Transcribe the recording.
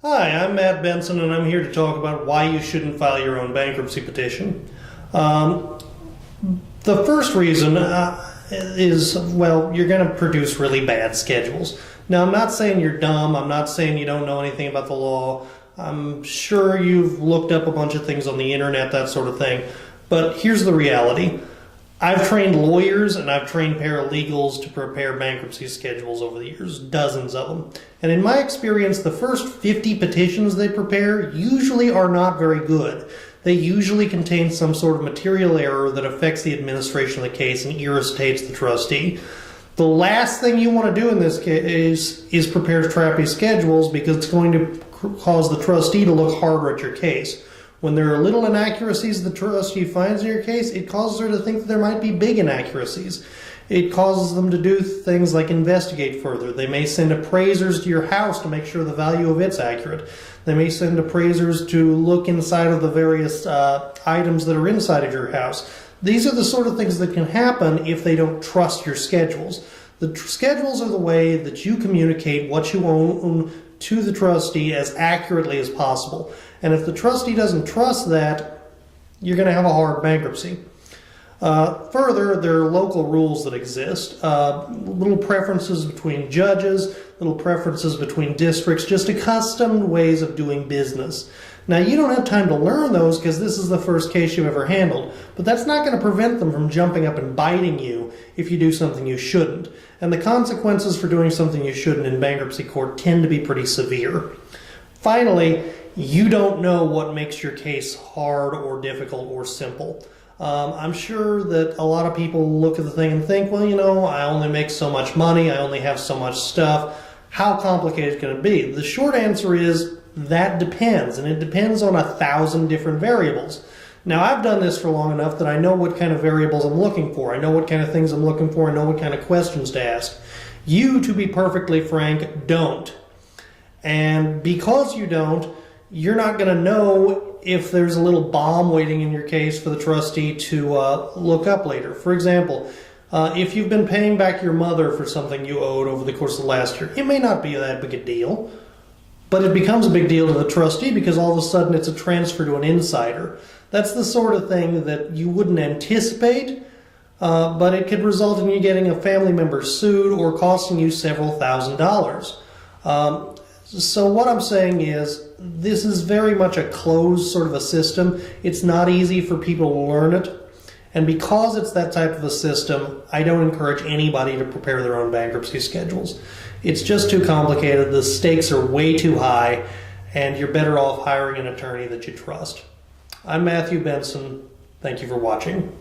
Hi, I'm Matt Benson, and I'm here to talk about why you shouldn't file your own bankruptcy petition. The first reason is, well, you're going to produce really bad schedules. Now, I'm not saying you're dumb. I'm not saying you don't know anything about the law. I'm sure you've looked up a bunch of things on the internet, that sort of thing. But here's the reality. I've trained lawyers and I've trained paralegals to prepare bankruptcy schedules over the years, dozens of them. And in my experience, the first 50 petitions they prepare usually are not very good. They usually contain some sort of material error that affects the administration of the case and irritates the trustee. The last thing you want to do in this case is prepare crappy schedules, because it's going to cause the trustee to look harder at your case. When there are little inaccuracies the trustee finds in your case, it causes her to think that there might be big inaccuracies. It causes them to do things like investigate further. They may send appraisers to your house to make sure the value of it's accurate. They may send appraisers to look inside of the various items that are inside of your house. These are the sort of things that can happen if they don't trust your schedules. The schedules are the way that you communicate what you own to the trustee as accurately as possible. And if the trustee doesn't trust that, you're going to have a hard bankruptcy. Further, there are local rules that exist, little preferences between judges, little preferences between districts, just accustomed ways of doing business. Now, you don't have time to learn those because this is the first case you've ever handled, but that's not going to prevent them from jumping up and biting you if you do something you shouldn't. And the consequences for doing something you shouldn't in bankruptcy court tend to be pretty severe. Finally, you don't know what makes your case hard or difficult or simple. I'm sure that a lot of people look at the thing and think, well, you know, I only make so much money, I only have so much stuff. How complicated can it be? The short answer is that depends, and it depends on 1,000 different variables. Now, I've done this for long enough that I know what kind of variables I'm looking for. I know what kind of things I'm looking for. I know what kind of questions to ask. You, to be perfectly frank, don't. And because you don't, you're not going to know if there's a little bomb waiting in your case for the trustee to look up later. For example, if you've been paying back your mother for something you owed over the course of the last year, it may not be that big a deal, but it becomes a big deal to the trustee because all of a sudden it's a transfer to an insider. That's the sort of thing that you wouldn't anticipate, but it could result in you getting a family member sued or costing you several $1,000s. So what I'm saying is, this is very much a closed sort of a system. It's not easy for people to learn it. And because it's that type of a system, I don't encourage anybody to prepare their own bankruptcy schedules. It's just too complicated. The stakes are way too high, and you're better off hiring an attorney that you trust. I'm Matthew Benson. Thank you for watching.